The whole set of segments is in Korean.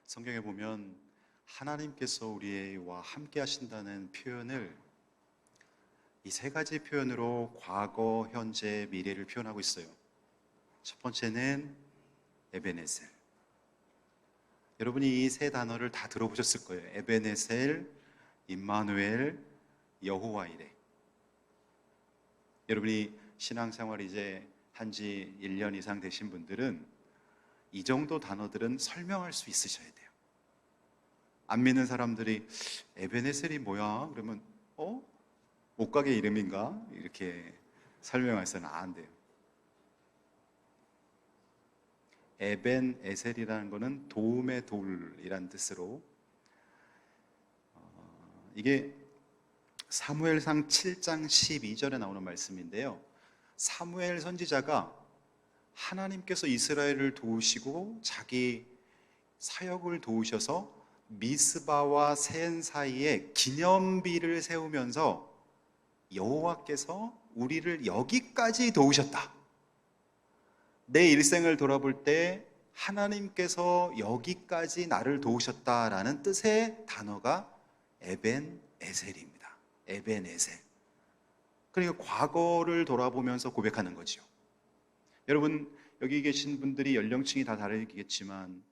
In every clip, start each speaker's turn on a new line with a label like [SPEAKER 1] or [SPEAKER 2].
[SPEAKER 1] 성경에 보면 하나님께서 우리와 함께 하신다는 표현을 이 세 가지 표현으로 과거, 현재, 미래를 표현하고 있어요. 첫 번째는 에베네셀. 여러분이 이 세 단어를 다 들어보셨을 거예요. 에베네셀, 임마누엘, 여호와 이레. 여러분이 신앙생활 이제 한지 1년 이상 되신 분들은 이 정도 단어들은 설명할 수 있으셔야 돼요. 안 믿는 사람들이 에베네셀이 뭐야? 그러면 옷가게 이름인가? 이렇게 설명해서는 안 돼요. 에벤에셀이라는 것은 도움의 돌이라는 뜻으로 이게 사무엘상 7장 12절에 나오는 말씀인데요. 사무엘 선지자가 하나님께서 이스라엘을 도우시고 자기 사역을 도우셔서 미스바와 센 사이에 기념비를 세우면서 여호와께서 우리를 여기까지 도우셨다. 내 일생을 돌아볼 때 하나님께서 여기까지 나를 도우셨다라는 뜻의 단어가 에벤에셀입니다. 에벤에셀. 그러니까 과거를 돌아보면서 고백하는 거죠. 여러분, 여기 계신 분들이 연령층이 다 다르겠지만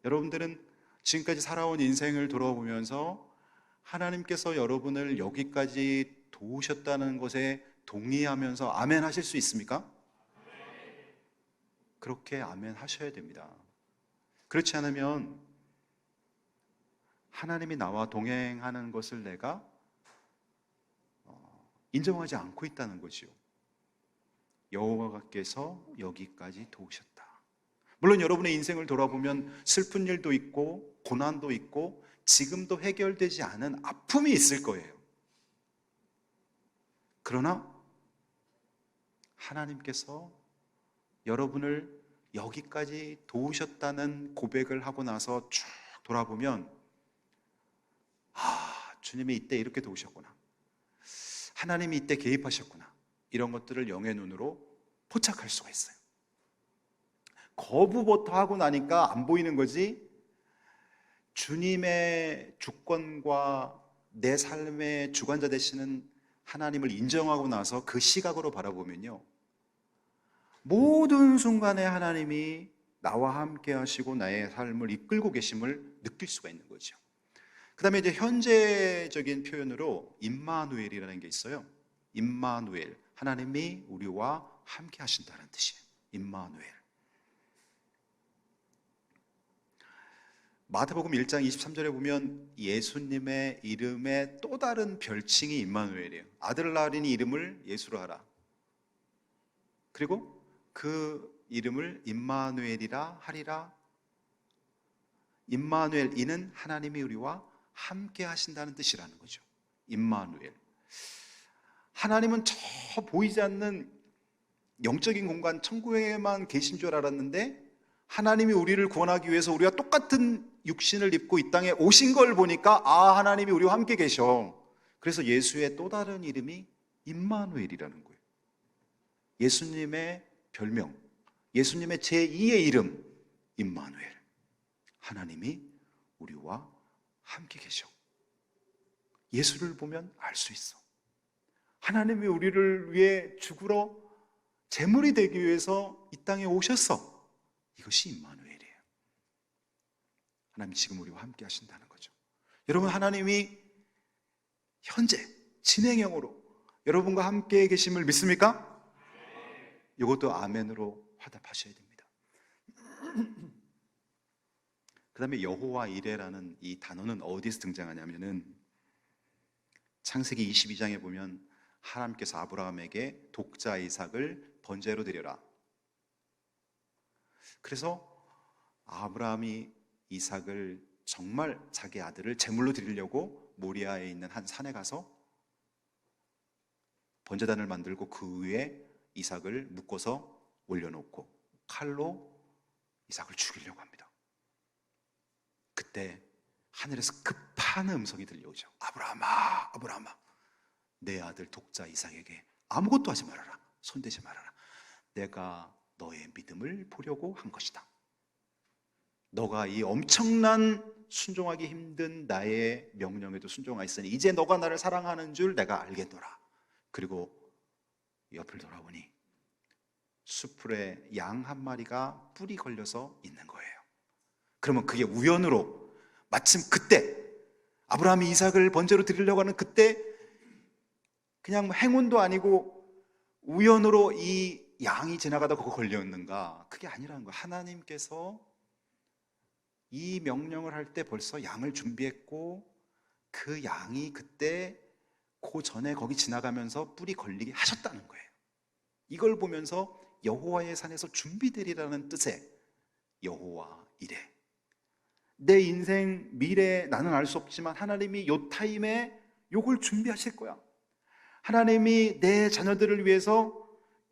[SPEAKER 1] 여러분들은 지금까지 살아온 인생을 돌아보면서 하나님께서 여러분을 여기까지 도우셨다는 것에 동의하면서 아멘 하실 수 있습니까? 그렇게 아멘 하셔야 됩니다. 그렇지 않으면 하나님이 나와 동행하는 것을 내가 인정하지 않고 있다는 거지요. 여호와께서 여기까지 도우셨다. 물론 여러분의 인생을 돌아보면 슬픈 일도 있고 고난도 있고 지금도 해결되지 않은 아픔이 있을 거예요. 그러나 하나님께서 여러분을 여기까지 도우셨다는 고백을 하고 나서 쭉 돌아보면 주님이 이때 이렇게 도우셨구나, 하나님이 이때 개입하셨구나, 이런 것들을 영의 눈으로 포착할 수가 있어요. 거부부터 하고 나니까 안 보이는 거지, 주님의 주권과 내 삶의 주관자 되시는 하나님을 인정하고 나서 그 시각으로 바라보면요, 모든 순간에 하나님이 나와 함께 하시고 나의 삶을 이끌고 계심을 느낄 수가 있는 거죠. 그 다음에 이제 현재적인 표현으로 임마누엘이라는 게 있어요. 임마누엘, 하나님이 우리와 함께 하신다는 뜻이에요. 임마누엘. 마태복음 1장 23절에 보면 예수님의 이름의 또 다른 별칭이 임마누엘이에요. 아들 낳으리니 이름을 예수로 하라. 그리고 그 이름을 임마누엘이라 하리라. 임마누엘, 이는 하나님이 우리와 함께 하신다는 뜻이라는 거죠. 임마누엘. 하나님은 저 보이지 않는 영적인 공간 천국에만 계신 줄 알았는데 하나님이 우리를 구원하기 위해서 우리가 똑같은 육신을 입고 이 땅에 오신 걸 보니까 하나님이 우리와 함께 계셔. 그래서 예수의 또 다른 이름이 임마누엘이라는 거예요. 예수님의 별명, 예수님의 제2의 이름 임마누엘, 하나님이 우리와 함께 계셔. 예수를 보면 알 수 있어. 하나님이 우리를 위해 죽으러 제물이 되기 위해서 이 땅에 오셨어. 이것이 임마누엘이에요. 하나님이 지금 우리와 함께 하신다는 거죠. 여러분, 하나님이 현재 진행형으로 여러분과 함께 계심을 믿습니까? 이것도 아멘으로 화답하셔야 됩니다. 그 다음에 여호와 이레라는 이 단어는 어디서 등장하냐면은 창세기 22장에 보면 하나님께서 아브라함에게 독자 이삭을 번제로 드려라. 그래서 아브라함이 이삭을 정말 자기 아들을 제물로 드리려고 모리아에 있는 한 산에 가서 번제단을 만들고 그 위에 이삭을 묶어서 올려놓고 칼로 이삭을 죽이려고 합니다. 그때 하늘에서 급한 음성이 들려오죠. 아브라함아, 아브라함아, 내 아들 독자 이삭에게 아무것도 하지 말아라. 손대지 말아라. 내가 너의 믿음을 보려고 한 것이다. 너가 이 엄청난 순종하기 힘든 나의 명령에도 순종하였으니 이제 너가 나를 사랑하는 줄 내가 알겠노라. 그리고 옆을 돌아보니 수풀에 양 한 마리가 뿔이 걸려서 있는 거예요. 그러면 그게 우연으로 마침 그때 아브라함이 이삭을 번제로 드리려고 하는 그때 그냥 행운도 아니고 우연으로 이 양이 지나가다 거기 걸려있는가? 그게 아니라는 거예요. 하나님께서 이 명령을 할 때 벌써 양을 준비했고 그 양이 그때 그 전에 거기 지나가면서 뿔이 걸리게 하셨다는 거예요. 이걸 보면서 여호와의 산에서 준비되리라는 뜻의 여호와 이레. 내 인생 미래 나는 알 수 없지만 하나님이 요 타임에 요걸 준비하실 거야. 하나님이 내 자녀들을 위해서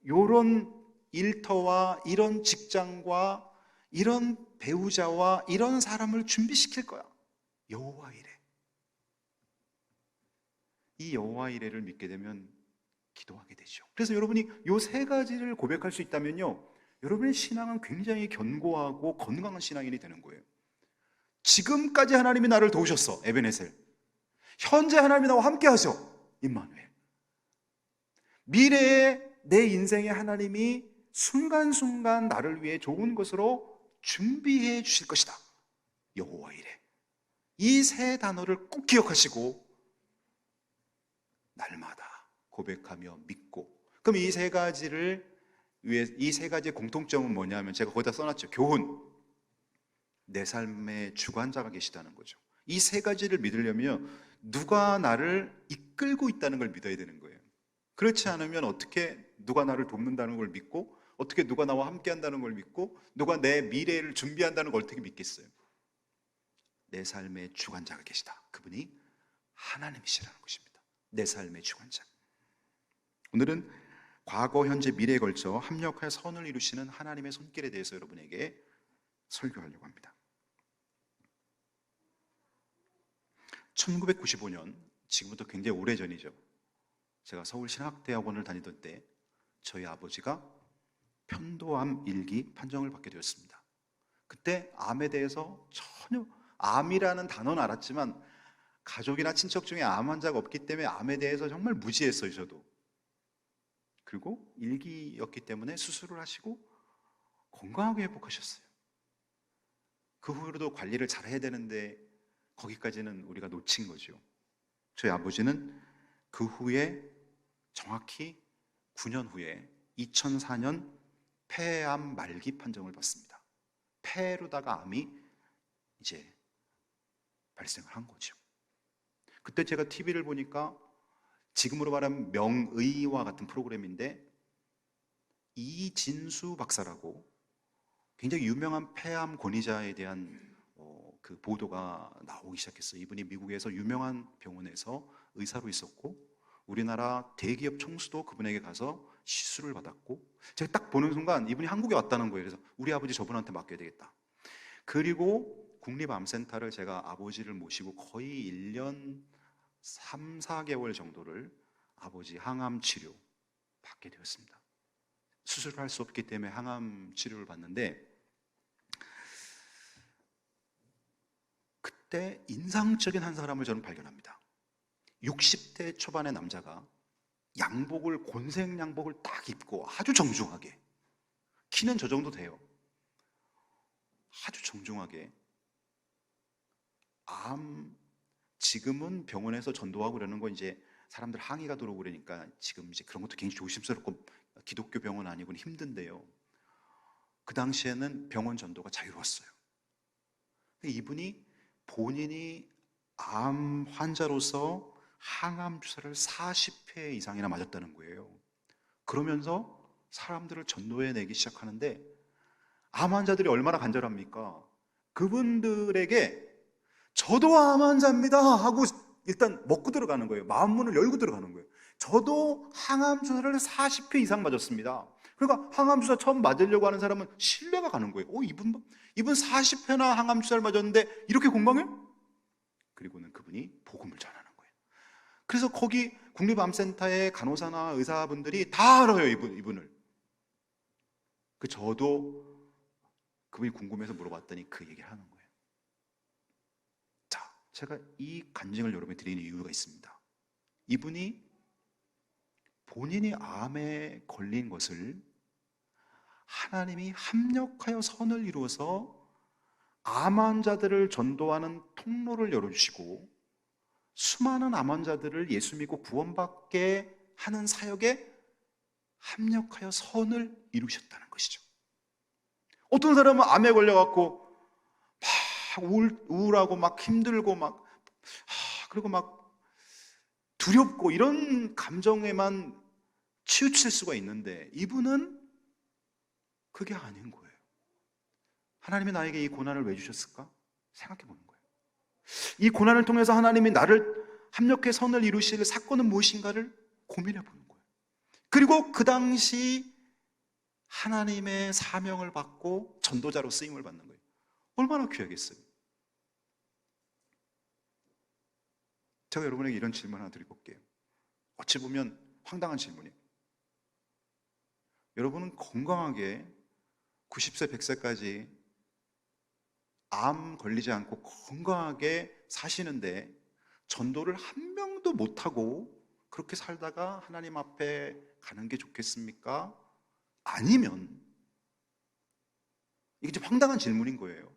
[SPEAKER 1] 요런 일터와 이런 직장과 이런 배우자와 이런 사람을 준비시킬 거야. 여호와 이레. 이 여호와 이레를 믿게 되면 기도하게 되죠. 그래서 여러분이 요 세 가지를 고백할 수 있다면요, 여러분의 신앙은 굉장히 견고하고 건강한 신앙인이 되는 거예요. 지금까지 하나님이 나를 도우셨어, 에베네셀. 현재 하나님이 나와 함께 하셔, 임마누엘. 미래에 내 인생에 하나님이 순간순간 나를 위해 좋은 것으로 준비해 주실 것이다, 여호와 이레. 이 세 단어를 꼭 기억하시고 날마다 고백하며 믿고. 그럼 이 세 가지를 위해, 이 세 가지의 공통점은 뭐냐면 제가 거기다 써놨죠. 교훈. 내 삶의 주관자가 계시다는 거죠. 이 세 가지를 믿으려면 누가 나를 이끌고 있다는 걸 믿어야 되는 거예요. 그렇지 않으면 어떻게 누가 나를 돕는다는 걸 믿고, 어떻게 누가 나와 함께 한다는 걸 믿고, 누가 내 미래를 준비한다는 걸 어떻게 믿겠어요? 내 삶의 주관자가 계시다. 그분이 하나님이시라는 것입니다. 내 삶의 주관자. 오늘은 과거, 현재, 미래에 걸쳐 합력할 선을 이루시는 하나님의 손길에 대해서 여러분에게 설교하려고 합니다. 1995년, 지금부터 굉장히 오래전이죠. 제가 서울신학대학원을 다니던 때 저희 아버지가 편도암 1기 판정을 받게 되었습니다. 그때 암에 대해서 전혀, 암이라는 단어는 알았지만 가족이나 친척 중에 암 환자가 없기 때문에 암에 대해서 정말 무지했어요, 저도. 그리고 1기였기 때문에 수술을 하시고 건강하게 회복하셨어요. 그 후로도 관리를 잘 해야 되는데 거기까지는 우리가 놓친 거죠. 저희 아버지는 그 후에 정확히 9년 후에 2004년 폐암 말기 판정을 받습니다. 폐로다가 암이 이제 발생을 한 거죠. 그때 제가 TV를 보니까 지금으로 말하면 명의와 같은 프로그램인데 이진수 박사라고 굉장히 유명한 폐암 권위자에 대한 그 보도가 나오기 시작했어요. 이분이 미국에서 유명한 병원에서 의사로 있었고 우리나라 대기업 총수도 그분에게 가서 시술을 받았고, 제가 딱 보는 순간 이분이 한국에 왔다는 거예요. 그래서 우리 아버지 저분한테 맡겨야 되겠다. 그리고 국립암센터를 제가 아버지를 모시고 거의 1년 3, 4개월 정도를 아버지 항암 치료 받게 되었습니다. 수술을 할 수 없기 때문에 항암 치료를 받는데, 그때 인상적인 한 사람을 저는 발견합니다. 60대 초반의 남자가 양복을, 곤색 양복을 딱 입고 아주 정중하게, 키는 저 정도 돼요. 아주 정중하게 지금은 병원에서 전도하고 그러는 거 이제 사람들 항의가 들어오고 그러니까 지금 이제 그런 것도 굉장히 조심스럽고 기독교 병원 아니고는 힘든데요. 그 당시에는 병원 전도가 자유로웠어요. 이분이 본인이 암 환자로서 항암 주사를 40회 이상이나 맞았다는 거예요. 그러면서 사람들을 전도해 내기 시작하는데, 암 환자들이 얼마나 간절합니까? 그분들에게 저도 암 환자입니다 하고 일단 먹고 들어가는 거예요. 마음문을 열고 들어가는 거예요. 저도 항암 주사를 40회 이상 맞았습니다. 그러니까 항암 주사 처음 맞으려고 하는 사람은 신뢰가 가는 거예요. 이분 40회나 항암 주사를 맞았는데 이렇게 건강해요? 그리고는 그분이 복음을 전하는 거예요. 그래서 거기 국립암센터의 간호사나 의사분들이 다 알아요, 이분을. 저도 그분이 궁금해서 물어봤더니 그 얘기를 하는 거예요. 자, 제가 이 간증을 여러분에 드리는 이유가 있습니다. 이분이 본인이 암에 걸린 것을 하나님이 합력하여 선을 이루어서 암 환자들을 전도하는 통로를 열어주시고 수많은 암 환자들을 예수 믿고 구원받게 하는 사역에 합력하여 선을 이루셨다는 것이죠. 어떤 사람은 암에 걸려갖고 막 우울하고 막 힘들고 막 그리고 막 두렵고 이런 감정에만 치우칠 수가 있는데 이분은 그게 아닌 거예요. 하나님이 나에게 이 고난을 왜 주셨을까? 생각해 보는 거예요. 이 고난을 통해서 하나님이 나를 합력해 선을 이루실 사건은 무엇인가를 고민해 보는 거예요. 그리고 그 당시 하나님의 사명을 받고 전도자로 쓰임을 받는 거예요. 얼마나 귀하겠어요. 제가 여러분에게 이런 질문 하나 드리고 올게요. 어찌 보면 황당한 질문이에요. 여러분은 건강하게 90세, 100세까지 암 걸리지 않고 건강하게 사시는데 전도를 한 명도 못하고 그렇게 살다가 하나님 앞에 가는 게 좋겠습니까? 아니면 이게 좀 황당한 질문인 거예요.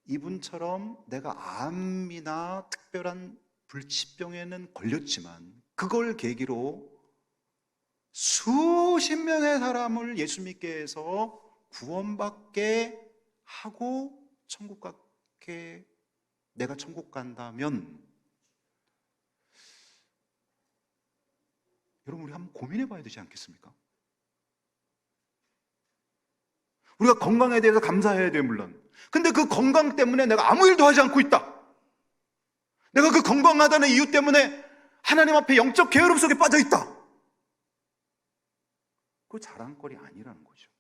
[SPEAKER 1] 이분처럼 내가 암이나 특별한 불치병에는 걸렸지만 그걸 계기로 수십 명의 사람을 예수 믿게 해서 구원받게 하고 천국 가게 내가 천국 간다면 여러분 우리 한번 고민해 봐야 되지 않겠습니까? 우리가 건강에 대해서 감사해야 돼요, 물론. 근데 그 건강 때문에 내가 아무 일도 하지 않고 있다. 내가 그 건강하다는 이유 때문에 하나님 앞에 영적 게으름 속에 빠져 있다. 그거 자랑거리 아니라는 거죠.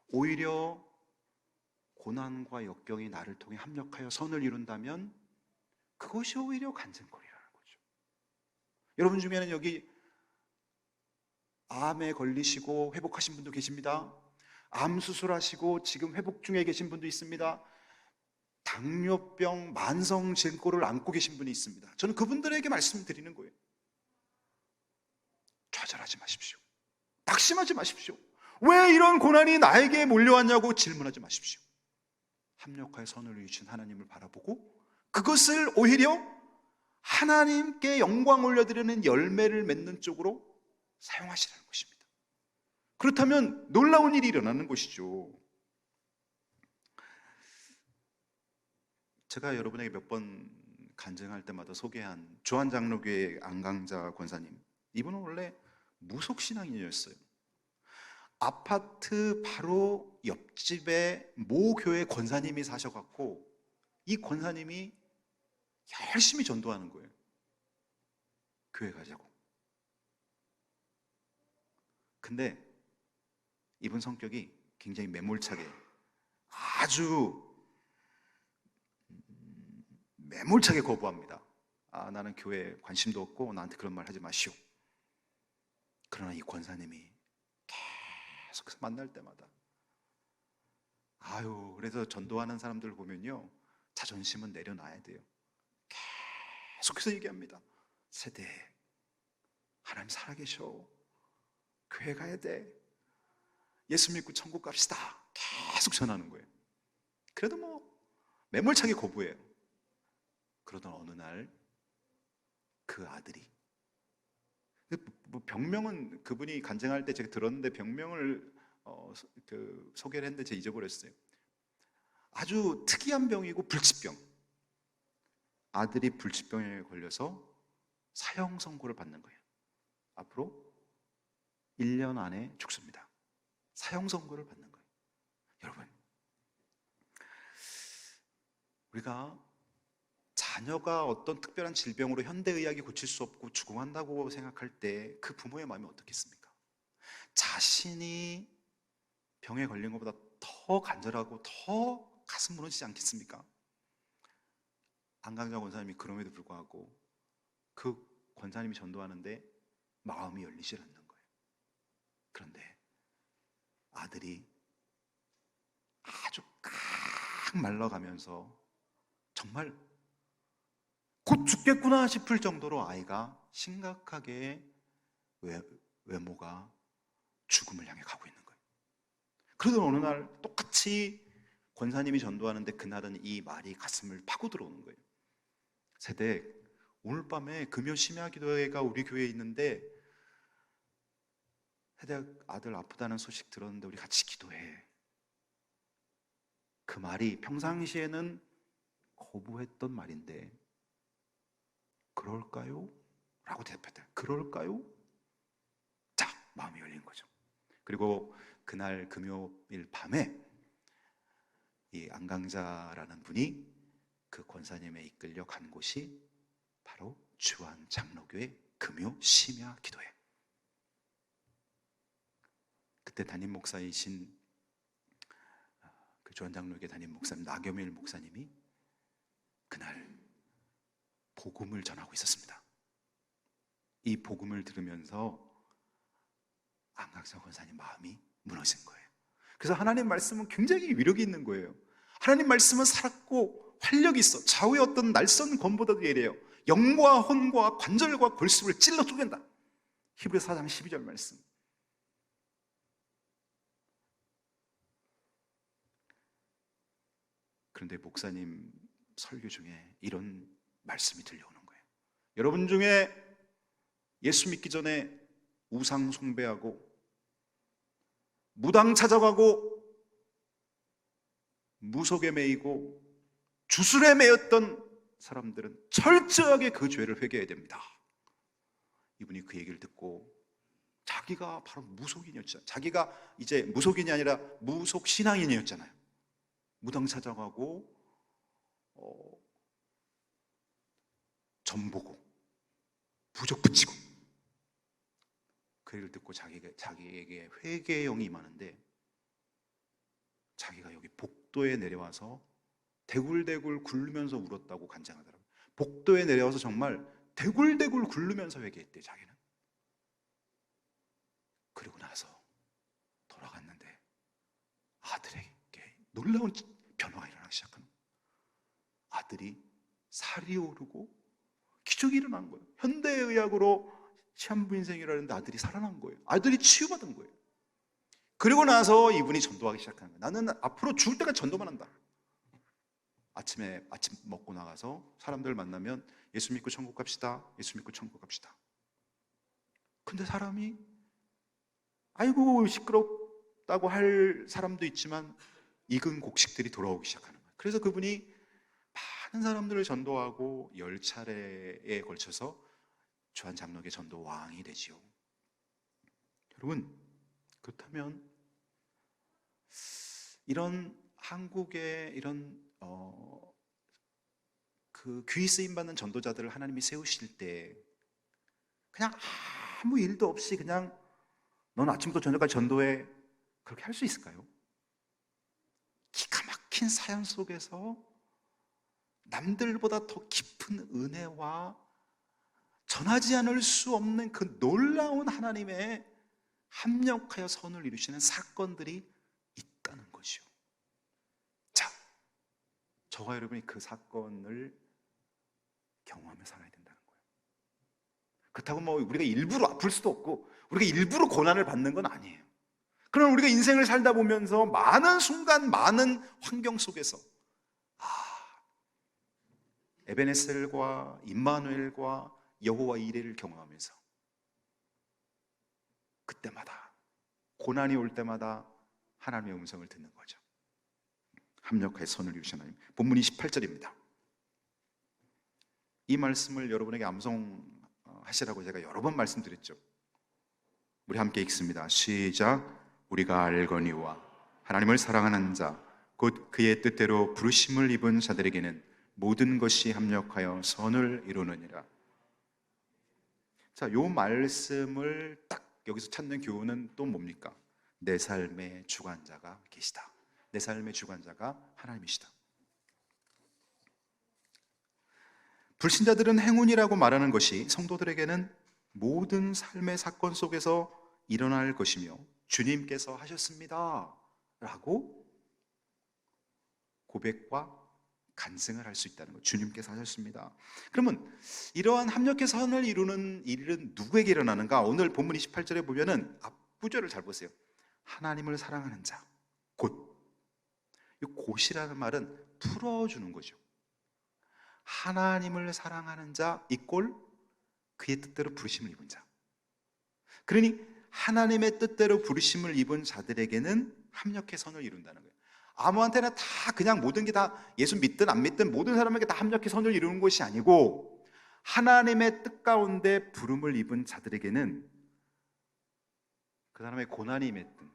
[SPEAKER 1] 오히려 고난과 역경이 나를 통해 합력하여 선을 이룬다면 그것이 오히려 간증거리라는 거죠. 여러분 중에는 여기 암에 걸리시고 회복하신 분도 계십니다. 암 수술하시고 지금 회복 중에 계신 분도 있습니다. 당뇨병 만성 질고를 안고 계신 분이 있습니다. 저는 그분들에게 말씀드리는 거예요. 좌절하지 마십시오. 낙심하지 마십시오. 왜 이런 고난이 나에게 몰려왔냐고 질문하지 마십시오. 합력하여 선을 이루신 하나님을 바라보고 그것을 오히려 하나님께 영광 올려드리는 열매를 맺는 쪽으로 사용하시라는 것입니다. 그렇다면 놀라운 일이 일어나는 것이죠. 제가 여러분에게 몇 번 간증할 때마다 소개한 주한장로교회 안강자 권사님, 이분은 원래 무속신앙인이었어요. 아파트 바로 옆집에 모 교회 권사님이 사셔갖고 이 권사님이 열심히 전도하는 거예요. 교회 가자고. 근데 이분 성격이 굉장히 매몰차게 아주 매몰차게 거부합니다. 나는 교회에 관심도 없고 나한테 그런 말 하지 마시오. 그러나 이 권사님이 계속해서 만날 때마다 그래서 전도하는 사람들 보면요 자존심은 내려놔야 돼요. 계속해서 얘기합니다. 세대 하나님 살아계셔. 교회 가야 돼. 예수 믿고 천국 갑시다. 계속 전하는 거예요. 그래도 매몰차게 거부해요. 그러던 어느 날 그 아들이 병명은 그분이 간증할 때 제가 들었는데 병명을 소개를 했는데 제가 잊어버렸어요. 아주 특이한 병이고 불치병. 아들이 불치병에 걸려서 사형 선고를 받는 거예요. 앞으로 1년 안에 죽습니다. 사형 선고를 받는 거예요. 여러분, 우리가 자녀가 어떤 특별한 질병으로 현대의학이 고칠 수 없고 죽어간다고 생각할 때 그 부모의 마음이 어떻겠습니까? 자신이 병에 걸린 것보다 더 간절하고 더 가슴 무너지지 않겠습니까? 안강자 권사님이 그럼에도 불구하고 그 권사님이 전도하는데 마음이 열리질 않는 거예요. 그런데 아들이 아주 깍 말라가면서 정말 곧 죽겠구나 싶을 정도로 아이가 심각하게 외모가 죽음을 향해 가고 있는 거예요. 그러던 어느 날 똑같이 권사님이 전도하는데 그날은 이 말이 가슴을 파고 들어오는 거예요. 세대, 오늘 밤에 금요 심야 기도회가 우리 교회에 있는데 세대 아들 아프다는 소식 들었는데 우리 같이 기도해. 그 말이 평상시에는 거부했던 말인데 그럴까요? 라고 대답했다. 그럴까요? 자, 마음이 열린 거죠. 그리고 그날 금요일 밤에 이 안강자라는 분이 그 권사님에 이끌려 간 곳이 바로 주안 장로교회 금요 심야 기도회. 그때 담임 목사이신 그 주안 장로교회 담임 목사님 나겸일 목사님이 그날 복음을 전하고 있었습니다. 이 복음을 들으면서 안강자 권사님 마음이 무너진 거예요. 그래서 하나님 말씀은 굉장히 위력이 있는 거예요. 하나님 말씀은 살았고 활력이 있어. 좌우의 어떤 날선 검보다도 예리해요. 영과 혼과 관절과 골수를 찔러 쪼갠다. 히브리서 4장 12절 말씀. 그런데 목사님 설교 중에 이런 말씀이 들려오는 거예요. 여러분 중에 예수 믿기 전에 우상 숭배하고 무당 찾아가고 무속에 매이고 주술에 매였던 사람들은 철저하게 그 죄를 회개해야 됩니다. 이분이 그 얘기를 듣고 자기가 바로 무속인이었잖아요. 자기가 이제 무속인이 아니라 무속신앙인이었잖아요. 무당 찾아가고 점 보고 부적 붙이고 그 얘기를 듣고 자기에게 회개의 영이 임하는데 자기가 여기 복도에 내려와서 대굴대굴 굴르면서 울었다고 간증하더라고요. 복도에 내려와서 정말 대굴대굴 굴르면서 회개했대 자기는. 그리고 나서 돌아갔는데 아들에게 놀라운 변화가 일어나기 시작합니다. 아들이 살이 오르고 기적이 일어난 거예요. 현대의학으로 시한부 인생이라는데 아들이 살아난 거예요. 아들이 치유받은 거예요. 그리고 나서 이분이 전도하기 시작하는 거예요. 나는 앞으로 죽을 때까지 전도만 한다. 아침 먹고 나가서 사람들 만나면 예수 믿고 천국 갑시다. 예수 믿고 천국 갑시다. 근데 사람이 아이고 시끄럽다고 할 사람도 있지만 익은 곡식들이 돌아오기 시작하는 거예요. 그래서 그분이 많은 사람들을 전도하고 10차례에 걸쳐서 주한 장로교회 전도 왕이 되지요. 여러분, 그렇다면 이런 한국의 이런 그 귀히 쓰임 받는 전도자들을 하나님이 세우실 때 그냥 아무 일도 없이 그냥 넌 아침부터 저녁까지 전도해 그렇게 할 수 있을까요? 기가 막힌 사연 속에서 남들보다 더 깊은 은혜와 전하지 않을 수 없는 그 놀라운 하나님의 합력하여 선을 이루시는 사건들이 있다는 것이요. 자, 저와 여러분이 그 사건을 경험하며 살아야 된다는 거예요. 그렇다고 뭐 우리가 일부러 아플 수도 없고 우리가 일부러 고난을 받는 건 아니에요. 그럼 우리가 인생을 살다 보면서 많은 순간 많은 환경 속에서 에베네셀과 임마누엘과 여호와 이레를 경험하면서 그때마다 고난이 올 때마다 하나님의 음성을 듣는 거죠. 합력하여 선을 이루신 하나님. 본문 28절입니다. 이 말씀을 여러분에게 암송하시라고 제가 여러 번 말씀드렸죠. 우리 함께 읽습니다. 시작. 우리가 알거니와 하나님을 사랑하는 자 곧 그의 뜻대로 부르심을 입은 자들에게는 모든 것이 합력하여 선을 이루느니라. 자, 요 말씀을 딱 여기서 찾는 교훈은 또 뭡니까? 내 삶의 주관자가 계시다. 내 삶의 주관자가 하나님이시다. 불신자들은 행운이라고 말하는 것이 성도들에게는 모든 삶의 사건 속에서 일어날 것이며 주님께서 하셨습니다 라고 고백과 간증을 할 수 있다는 거예요. 주님께서 하셨습니다. 그러면 이러한 합력의 선을 이루는 일은 누구에게 일어나는가? 오늘 본문 28절에 보면은 앞부절을 잘 보세요. 하나님을 사랑하는 자, 곧. 이 곧이라는 말은 풀어주는 거죠. 하나님을 사랑하는 자 이꼴 그의 뜻대로 부르심을 입은 자. 그러니 하나님의 뜻대로 부르심을 입은 자들에게는 합력의 선을 이룬다는 거예요. 아무한테나 다 그냥 모든 게 다 예수 믿든 안 믿든 모든 사람에게 다 합력의 선을 이루는 것이 아니고 하나님의 뜻 가운데 부름을 입은 자들에게는 그 사람의 고난이 임했든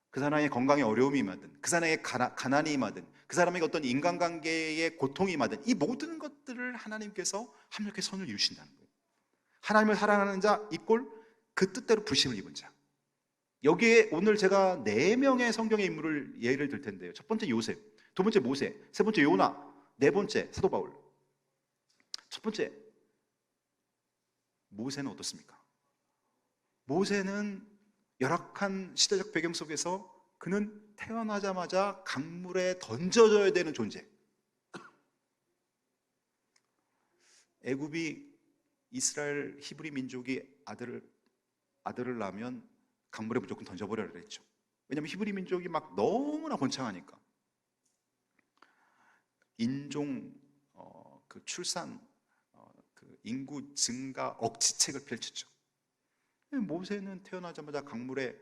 [SPEAKER 1] 그 사람의 건강에 어려움이 임하든 그 사람에게 가난이 임하든 그 사람에게 어떤 인간관계의 고통이 임하든 이 모든 것들을 하나님께서 합력의 선을 이루신다는 거예요. 하나님을 사랑하는 자 이꼴 그 뜻대로 부르심을 입은 자. 여기에 오늘 제가 4명의 성경의 인물을 예를 들 텐데요. 첫 번째 요셉, 두 번째 모세, 세 번째 요나, 네 번째 사도 바울. 첫 번째 모세는 어떻습니까? 모세는 열악한 시대적 배경 속에서 그는 태어나자마자 강물에 던져져야 되는 존재. 애굽이 이스라엘 히브리 민족이 아들을 낳으면 강물에 무조건 던져버려야 그랬죠. 왜냐하면 히브리 민족이 막 너무나 번창하니까 인종 그 출산 그 인구 증가 억지책을 펼쳤죠. 모세는 태어나자마자 강물에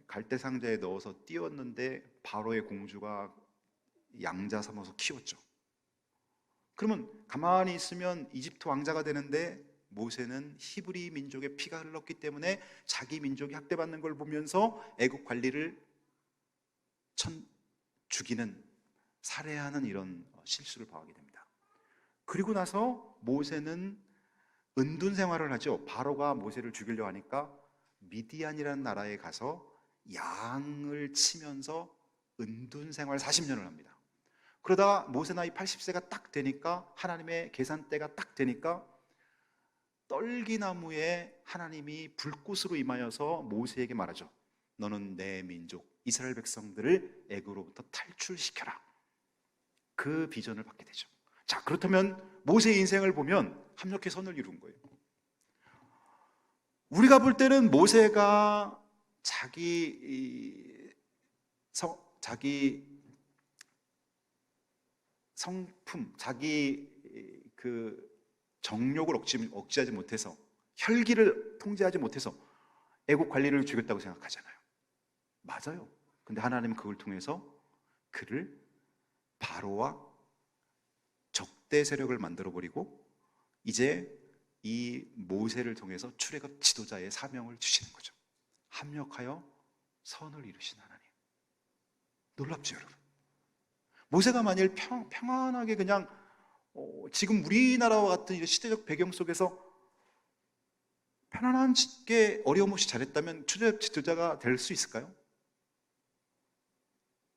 [SPEAKER 1] 갈대 상자에 넣어서 띄웠는데 바로의 공주가 양자 삼아서 키웠죠. 그러면 가만히 있으면 이집트 왕자가 되는데 모세는 히브리 민족의 피가 흘렀기 때문에 자기 민족이 학대받는 걸 보면서 애국 관리를 죽이는 살해하는 이런 실수를 범하게 됩니다. 그리고 나서 모세는 은둔 생활을 하죠. 바로가 모세를 죽이려고 하니까 미디안이라는 나라에 가서 양을 치면서 은둔 생활 40년을 합니다. 그러다가 모세 나이 80세가 딱 되니까 하나님의 계산대가 딱 되니까 떨기나무에 하나님이 불꽃으로 임하여서 모세에게 말하죠. 너는 내 민족 이스라엘 백성들을 애굽으로부터 탈출시켜라. 그 비전을 받게 되죠. 자, 그렇다면 모세의 인생을 보면 합력의 선을 이룬 거예요. 우리가 볼 때는 모세가 자기 성품, 자기 그 정욕을 억제하지 못해서 혈기를 통제하지 못해서 애국 관리를 죽였다고 생각하잖아요. 맞아요. 근데 하나님은 그걸 통해서 그를 바로와 적대 세력을 만들어버리고 이제 이 모세를 통해서 출애굽 지도자의 사명을 주시는 거죠. 합력하여 선을 이루신 하나님. 놀랍죠, 여러분? 모세가 만일 평안하게 그냥 지금 우리나라와 같은 이 시대적 배경 속에서 편안하게 어려움 없이 잘했다면 출애굽 지도자가 될 수 있을까요?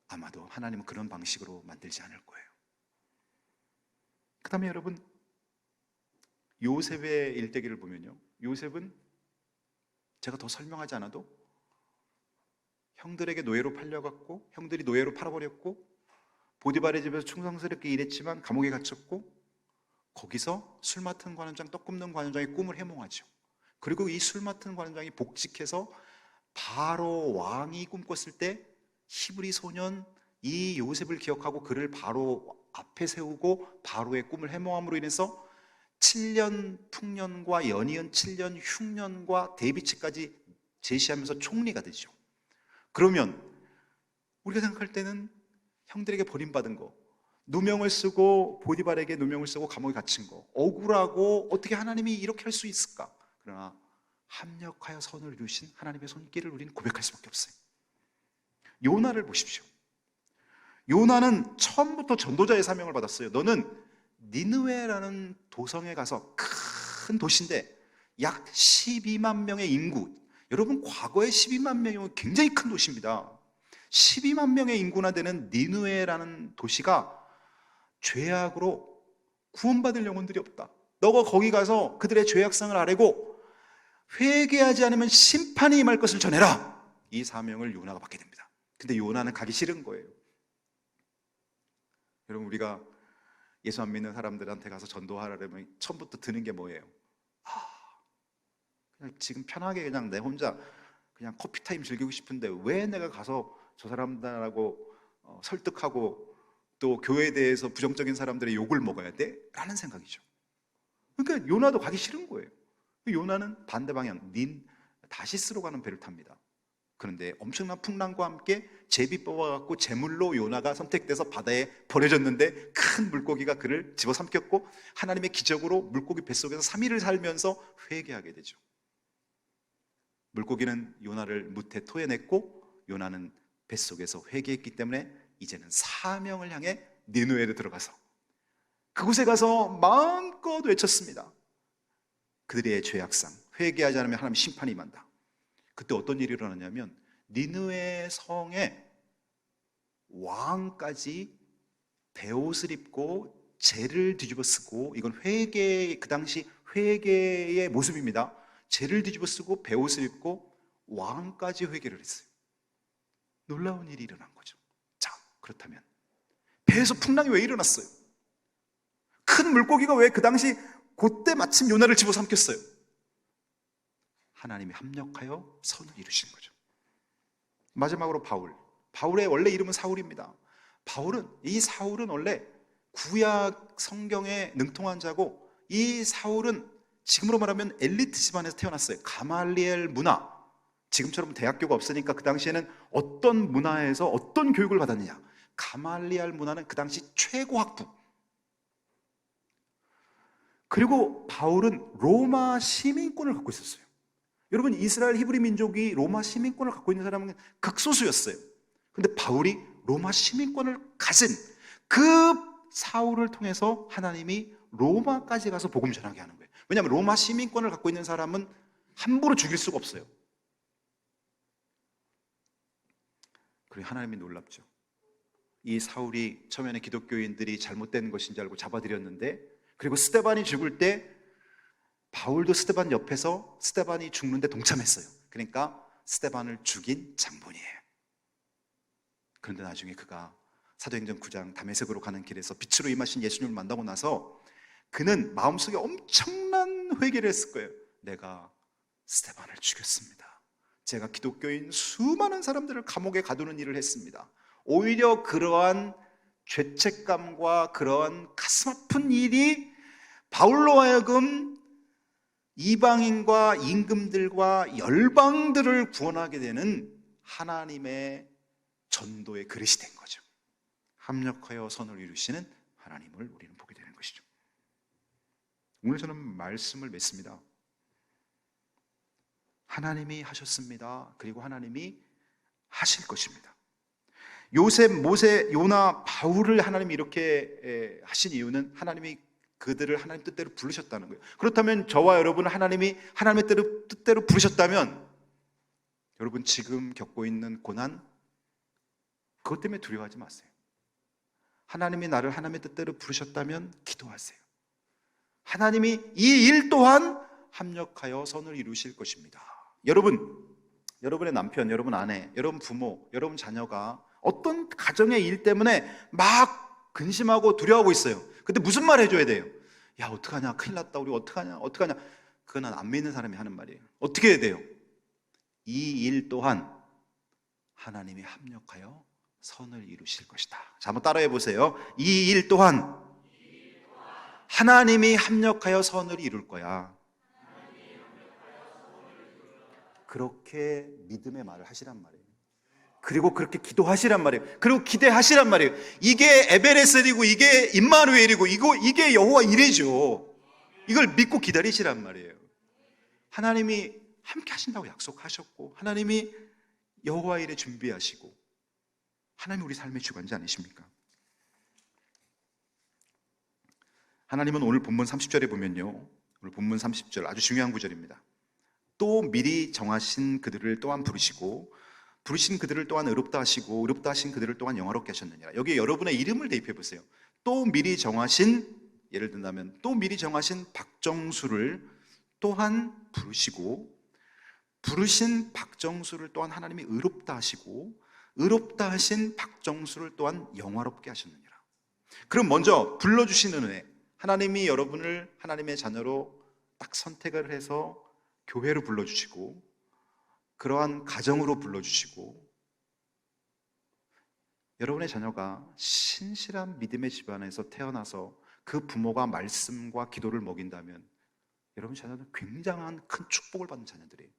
[SPEAKER 1] 아마도 하나님은 그런 방식으로 만들지 않을 거예요. 그 다음에 여러분, 요셉의 일대기를 보면요, 요셉은 제가 더 설명하지 않아도 형들에게 노예로 팔려갔고 형들이 노예로 팔아버렸고 보디발의 집에서 충성스럽게 일했지만 감옥에 갇혔고 거기서 술 맡은 관원장, 떡 굽는 관원장의 꿈을 해몽하죠. 그리고 이 술 맡은 관원장이 복직해서 바로 왕이 꿈꿨을 때 히브리 소년 이 요셉을 기억하고 그를 바로 앞에 세우고 바로의 꿈을 해몽함으로 인해서 7년 풍년과 연이은 7년 흉년과 데뷔치까지 제시하면서 총리가 되죠. 그러면 우리가 생각할 때는 형들에게 버림받은 거, 누명을 쓰고 보디발에게 누명을 쓰고 감옥에 갇힌 거 억울하고 어떻게 하나님이 이렇게 할 수 있을까? 그러나 합력하여 선을 이루신 하나님의 손길을 우리는 고백할 수밖에 없어요. 요나를 보십시오. 요나는 처음부터 전도자의 사명을 받았어요. 너는 니느웨라는 도성에 가서 큰 도시인데 약 12만 명의 인구, 여러분 과거에 12만 명이면 굉장히 큰 도시입니다. 12만 명의 인구나 되는 니느웨라는 도시가 죄악으로 구원받을 영혼들이 없다. 너가 거기 가서 그들의 죄악성을 아뢰고 회개하지 않으면 심판이 임할 것을 전해라. 이 사명을 요나가 받게 됩니다. 근데 요나는 가기 싫은 거예요. 여러분, 우리가 예수 안 믿는 사람들한테 가서 전도하려면 처음부터 드는 게 뭐예요? 그냥 지금 편하게 그냥 내 혼자 그냥 커피 타임 즐기고 싶은데 왜 내가 가서 저 사람들하고 설득하고 또 교회에 대해서 부정적인 사람들의 욕을 먹어야 돼? 라는 생각이죠. 그러니까 요나도 가기 싫은 거예요. 요나는 반대 방향 다시스로 가는 배를 탑니다. 그런데 엄청난 풍랑과 함께 제비 뽑아갖고 제물로 요나가 선택돼서 바다에 버려졌는데 큰 물고기가 그를 집어삼켰고 하나님의 기적으로 물고기 뱃속에서 3일을 살면서 회개하게 되죠. 물고기는 요나를 무태 토해냈고 요나는 뱃속에서 회개했기 때문에 이제는 사명을 향해 니느웨로 들어가서 그곳에 가서 마음껏 외쳤습니다. 그들의 죄악상, 회개하지 않으면 하나님의 심판이 임한다. 그때 어떤 일이 일어났냐면 니느웨 성에 왕까지 베옷을 입고 재를 뒤집어 쓰고, 이건 그 당시 회개의 모습입니다. 재를 뒤집어 쓰고 베옷을 입고 왕까지 회개를 했어요. 놀라운 일이 일어난 거죠. 자, 그렇다면 배에서 풍랑이 왜 일어났어요? 큰 물고기가 왜 그 당시 그때 마침 요나를 집어삼켰어요? 하나님이 합력하여 선을 이루신 거죠. 마지막으로 바울의 원래 이름은 사울입니다. 이 사울은 원래 구약 성경에 능통한 자고, 이 사울은 지금으로 말하면 엘리트 집안에서 태어났어요. 가말리엘 문화, 지금처럼 대학교가 없으니까 그 당시에는 어떤 문화에서 어떤 교육을 받았느냐, 가말리엘 문화는 그 당시 최고 학부. 그리고 바울은 로마 시민권을 갖고 있었어요. 여러분, 이스라엘 히브리 민족이 로마 시민권을 갖고 있는 사람은 극소수였어요. 근데 바울이 로마 시민권을 가진 그 사울을 통해서 하나님이 로마까지 가서 복음 전하게 하는 거예요. 왜냐하면 로마 시민권을 갖고 있는 사람은 함부로 죽일 수가 없어요. 그리고 하나님이 놀랍죠. 이 사울이 처음에는 기독교인들이 잘못된 것인 줄 알고 잡아들였는데, 그리고 스데반이 죽을 때 바울도 스데반 옆에서 스데반이 죽는데 동참했어요. 그러니까 스데반을 죽인 장본이에요. 그런데 나중에 그가 사도행전 9장 다메섹으로 가는 길에서 빛으로 임하신 예수님을 만나고 나서 그는 마음속에 엄청난 회개를 했을 거예요. 내가 스데반을 죽였습니다. 제가 기독교인 수많은 사람들을 감옥에 가두는 일을 했습니다. 오히려 그러한 죄책감과 그러한 가슴 아픈 일이 바울로 하여금 이방인과 임금들과 열방들을 구원하게 되는 하나님의 전도의 그릇이 된 거죠. 합력하여 선을 이루시는 하나님을 우리는 보게 되는 것이죠. 오늘 저는 말씀을 맺습니다. 하나님이 하셨습니다. 그리고 하나님이 하실 것입니다. 요셉, 모세, 요나, 바울을 하나님이 이렇게 하신 이유는 하나님이 그들을 하나님 뜻대로 부르셨다는 거예요. 그렇다면 저와 여러분을 하나님이 하나님의 뜻대로 부르셨다면 여러분 지금 겪고 있는 고난, 그것 때문에 두려워하지 마세요. 하나님이 나를 하나님의 뜻대로 부르셨다면 기도하세요. 하나님이 이 일 또한 합력하여 선을 이루실 것입니다. 여러분의 남편, 여러분 아내, 여러분 부모, 여러분 자녀가 어떤 가정의 일 때문에 막 근심하고 두려워하고 있어요. 근데 무슨 말 해줘야 돼요? 야, 어떡하냐, 큰일 났다, 우리 어떡하냐. 그건 안 믿는 사람이 하는 말이에요. 어떻게 해야 돼요? 이 일 또한 하나님이 합력하여 선을 이루실 것이다. 자, 한번 따라해 보세요. 이 일 또한 하나님이 합력하여 선을 이룰 거야. 그렇게 믿음의 말을 하시란 말이에요. 그리고 그렇게 기도하시란 말이에요. 그리고 기대하시란 말이에요. 이게 에베레셀이고 이게 임마누엘이고 이게 여호와 이레죠. 이걸 믿고 기다리시란 말이에요. 하나님이 함께 하신다고 약속하셨고, 하나님이 여호와 이레 준비하시고, 하나님이 우리 삶의 주관자 아니십니까? 하나님은 오늘 본문 30절에 보면요, 오늘 본문 30절 아주 중요한 구절입니다. 또 미리 정하신 그들을 또한 부르시고, 부르신 그들을 또한 의롭다 하시고, 의롭다 하신 그들을 또한 영화롭게 하셨느니라. 여기에 여러분의 이름을 대입해 보세요. 또 미리 정하신, 예를 든다면 또 미리 정하신 박정수를 또한 부르시고, 부르신 박정수를 또한 하나님이 의롭다 하시고 의롭다 하신 박정수를 또한 영화롭게 하셨느니라. 그럼 먼저 불러주신 은혜, 하나님이 여러분을 하나님의 자녀로 딱 선택을 해서 교회로 불러주시고 그러한 가정으로 불러주시고 여러분의 자녀가 신실한 믿음의 집안에서 태어나서 그 부모가 말씀과 기도를 먹인다면 여러분 자녀는 굉장한 큰 축복을 받는 자녀들이에요.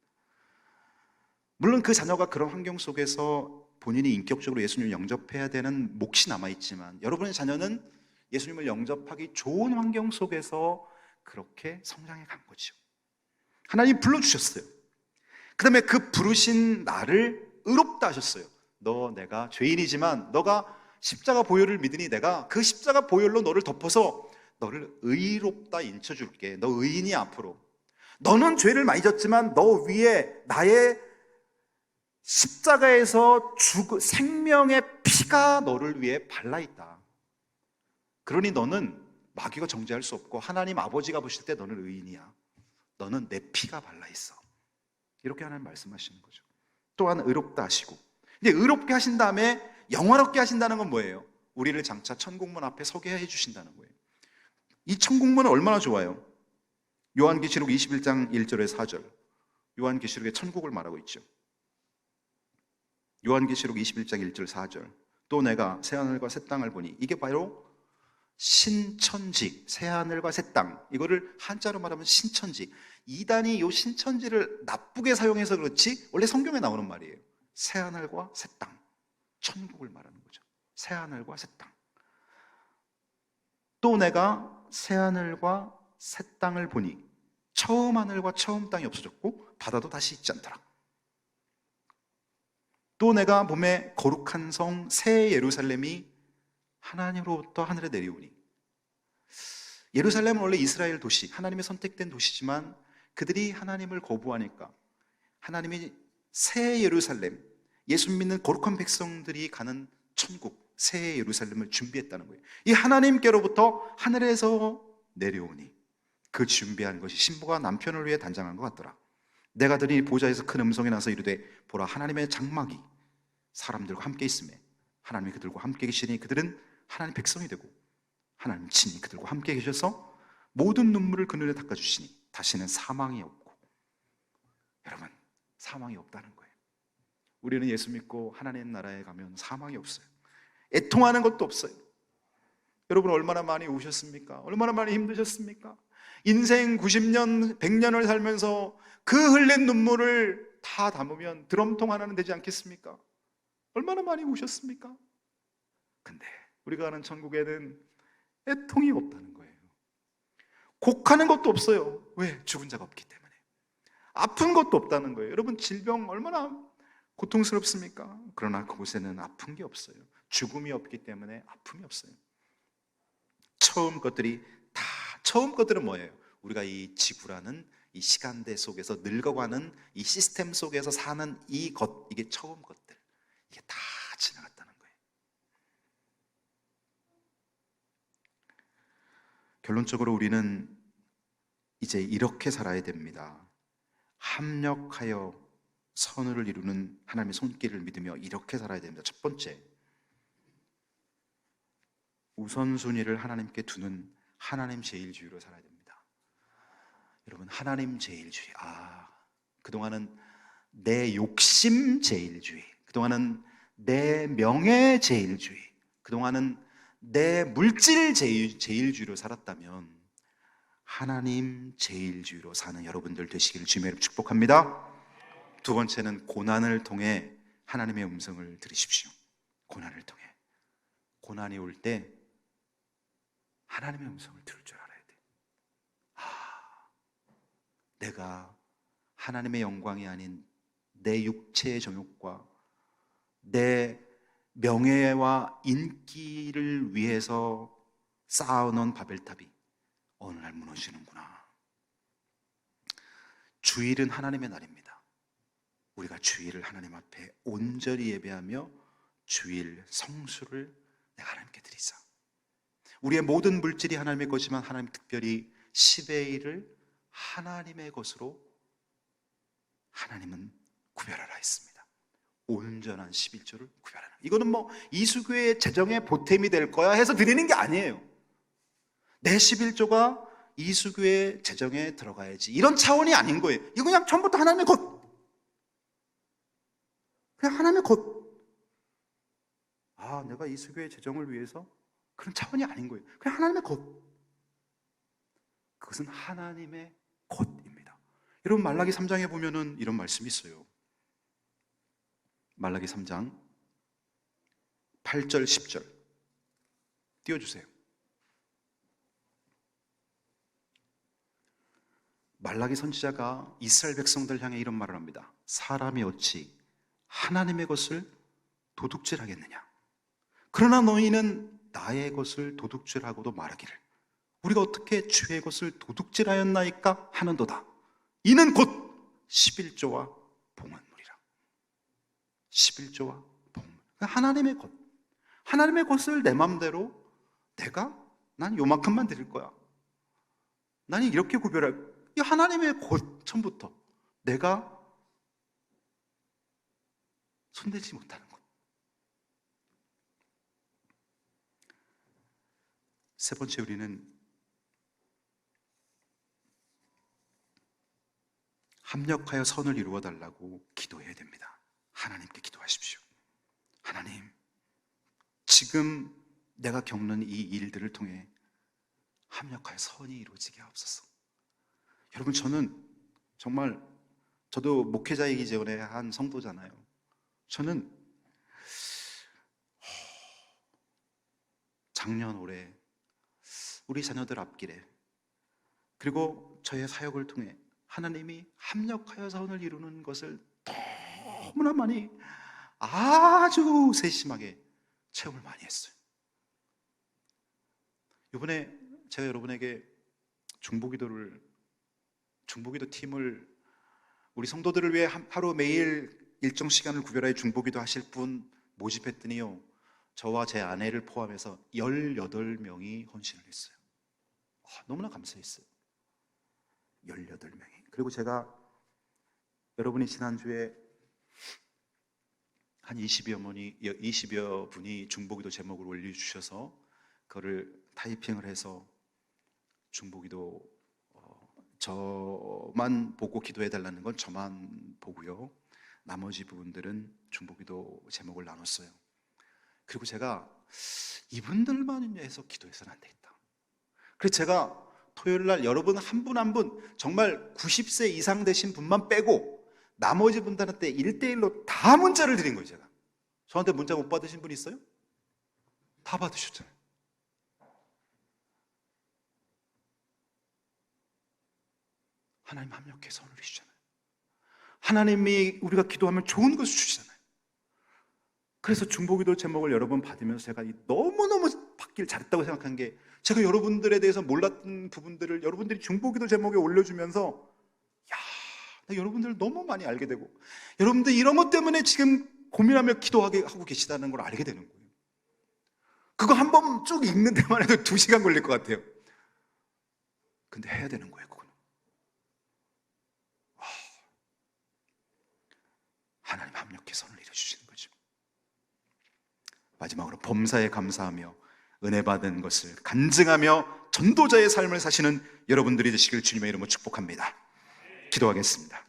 [SPEAKER 1] 물론 그 자녀가 그런 환경 속에서 본인이 인격적으로 예수님을 영접해야 되는 몫이 남아있지만 여러분의 자녀는 예수님을 영접하기 좋은 환경 속에서 그렇게 성장해 간 거죠. 하나님이 불러주셨어요. 그 다음에 그 부르신 나를 의롭다 하셨어요. 너 내가 죄인이지만 너가 십자가 보혈을 믿으니 내가 그 십자가 보혈로 너를 덮어서 너를 의롭다 인쳐줄게. 너 의인이 앞으로. 너는 죄를 많이 졌지만 너 위에 나의 십자가에서 생명의 피가 너를 위해 발라있다. 그러니 너는 마귀가 정죄할 수 없고 하나님 아버지가 보실 때 너는 의인이야. 너는 내 피가 발라있어. 이렇게 하나님 말씀하시는 거죠. 또한 의롭다 하시고 이제 의롭게 하신 다음에 영화롭게 하신다는 건 뭐예요? 우리를 장차 천국문 앞에 서게 해주신다는 거예요. 이 천국문은 얼마나 좋아요? 요한계시록 21장 1절에서 4절, 요한계시록의 천국을 말하고 있죠. 요한계시록 21장 1절 4절, 또 내가 새하늘과 새 땅을 보니, 이게 바로 신천지, 새하늘과 새 땅, 이거를 한자로 말하면 신천지. 이단이 이 신천지를 나쁘게 사용해서 그렇지 원래 성경에 나오는 말이에요. 새하늘과 새 땅, 천국을 말하는 거죠. 새하늘과 새 땅. 또 내가 새하늘과 새 땅을 보니 처음 하늘과 처음 땅이 없어졌고 바다도 다시 있지 않더라. 또 내가 봄에 거룩한 성 새 예루살렘이 하나님으로부터 하늘에 내려오니, 예루살렘은 원래 이스라엘 도시, 하나님의 선택된 도시지만 그들이 하나님을 거부하니까 하나님이 새 예루살렘, 예수 믿는 거룩한 백성들이 가는 천국 새 예루살렘을 준비했다는 거예요. 이 하나님께로부터 하늘에서 내려오니 그 준비한 것이 신부가 남편을 위해 단장한 것 같더라. 내가 들으니 보좌에서 큰 음성이 나서 이르되, 보라, 하나님의 장막이 사람들과 함께 있으매 하나님이 그들과 함께 계시니 그들은 하나님 백성이 되고 하나님 친히 그들과 함께 계셔서 모든 눈물을 그 눈에 닦아주시니 다시는 사망이 없고. 여러분, 사망이 없다는 거예요. 우리는 예수 믿고 하나님 나라에 가면 사망이 없어요. 애통하는 것도 없어요. 여러분 얼마나 많이 우셨습니까? 얼마나 많이 힘드셨습니까? 인생 90년, 100년을 살면서 그 흘린 눈물을 다 담으면 드럼통 하나는 되지 않겠습니까? 얼마나 많이 우셨습니까? 근데 우리가 가는 천국에는 애통이 없다는 거예요. 곡하는 것도 없어요. 왜? 죽은 자가 없기 때문에. 아픈 것도 없다는 거예요. 여러분 질병 얼마나 고통스럽습니까? 그러나 그곳에는 아픈 게 없어요. 죽음이 없기 때문에 아픔이 없어요. 처음 것들이 다, 처음 것들은 뭐예요? 우리가 이 지구라는 이 시간대 속에서 늙어가는 이 시스템 속에서 사는 이 것, 이게 처음 것들, 이게 다 지나갔다는 거예요. 결론적으로 우리는 이제 이렇게 살아야 됩니다. 합력하여 선을 이루는 하나님의 손길을 믿으며 이렇게 살아야 됩니다. 첫 번째, 우선순위를 하나님께 두는 하나님 제일주의로 살아야 됩니다. 여러분, 하나님 제일주의, 그동안은 내 욕심 제일주의, 그동안은 내 명예 제일주의, 그동안은 내 물질 제일주의로 살았다면 하나님 제일주의로 사는 여러분들 되시기를 주님의 이름으로 축복합니다. 두 번째는 고난을 통해 하나님의 음성을 들으십시오. 고난을 통해, 고난이 올 때 하나님의 음성을 들을 줄 알아야 돼. 내가 하나님의 영광이 아닌 내 육체의 정욕과 내 명예와 인기를 위해서 쌓아놓은 바벨탑이 어느 날 무너지는구나. 주일은 하나님의 날입니다. 우리가 주일을 하나님 앞에 온전히 예배하며 주일 성수를 내가 하나님께 드리자. 우리의 모든 물질이 하나님의 것이지만 하나님 특별히 10의 1을 하나님의 것으로 하나님은 구별하라 했습니다. 온전한 11조를 구별하라. 이거는 뭐 이수교의 재정의 보탬이 될 거야 해서 드리는 게 아니에요. 내 11조가 이수교의 재정에 들어가야지, 이런 차원이 아닌 거예요. 이거 그냥 처음부터 하나님의 것, 그냥 하나님의 것. 내가 이수교의 재정을 위해서, 그런 차원이 아닌 거예요. 그냥 하나님의 것. 그것은 하나님의 것입니다. 여러분, 말라기 3장에 보면은 이런 말씀이 있어요. 말라기 3장 8절 10절 띄워주세요. 말라기 선지자가 이스라엘 백성들 향해 이런 말을 합니다. 사람이 어찌 하나님의 것을 도둑질하겠느냐? 그러나 너희는 나의 것을 도둑질하고도 말하기를 우리가 어떻게 주의 것을 도둑질하였나이까 하는도다. 이는 곧 11조와 봉헌물이라. 11조와 봉헌물. 하나님의 것. 하나님의 것을 내 맘대로 난 요만큼만 드릴 거야. 나는 이렇게 구별할, 이 하나님의 것 처음부터 내가 손대지 못하는 것. 세 번째, 우리는 합력하여 선을 이루어 달라고 기도해야 됩니다. 하나님께 기도하십시오. 하나님, 지금 내가 겪는 이 일들을 통해 합력하여 선이 이루어지게 하옵소서. 여러분, 저도 목회자이기 전에 한 성도잖아요. 저는 작년 올해 우리 자녀들 앞길에, 그리고 저의 사역을 통해 하나님이 합력하여 선을 이루는 것을 너무나 많이, 아주 세심하게 체험을 많이 했어요. 이번에 제가 여러분에게 중보기도 팀을, 우리 성도들을 위해 하루 매일 일정 시간을 구별하여 중보기도 하실 분 모집했더니요, 저와 제 아내를 포함해서 18명이 헌신을 했어요. 너무나 감사했어요. 18명이. 그리고 제가, 여러분이 지난주에 한 20여 분이 중보기도 제목을 올려주셔서 그거를 타이핑을 해서 중보기도, 저만 보고 기도해달라는 건 저만 보고요, 나머지 부분들은 중보기도 제목을 나눴어요. 그리고 제가 이분들만 위해서 기도해서는 안 되겠다. 그래서 제가 토요일날 여러분 한 분 한 분, 정말 90세 이상 되신 분만 빼고 나머지 분들한테 1대1로 다 문자를 드린 거예요. 제가. 저한테 문자 못 받으신 분 있어요? 다 받으셨잖아요. 하나님 합력해 선을 주시잖아요. 하나님이 우리가 기도하면 좋은 것을 주시잖아요. 그래서 중보기도 제목을 여러분 받으면서 제가 너무너무 받길 잘했다고 생각한 게, 제가 여러분들에 대해서 몰랐던 부분들을 여러분들이 중보기도 제목에 올려주면서, 나 여러분들을 너무 많이 알게 되고, 여러분들 이런 것 때문에 지금 고민하며 기도하게 하고 계시다는 걸 알게 되는 거예요. 그거 한 번 쭉 읽는 데만 해도 2시간 걸릴 것 같아요. 근데 해야 되는 거예요. 그거는 하나님 합력해 선을 이루어주시는 거죠. 마지막으로 범사에 감사하며 은혜 받은 것을 간증하며 전도자의 삶을 사시는 여러분들이 되시길 주님의 이름으로 축복합니다. 기도하겠습니다.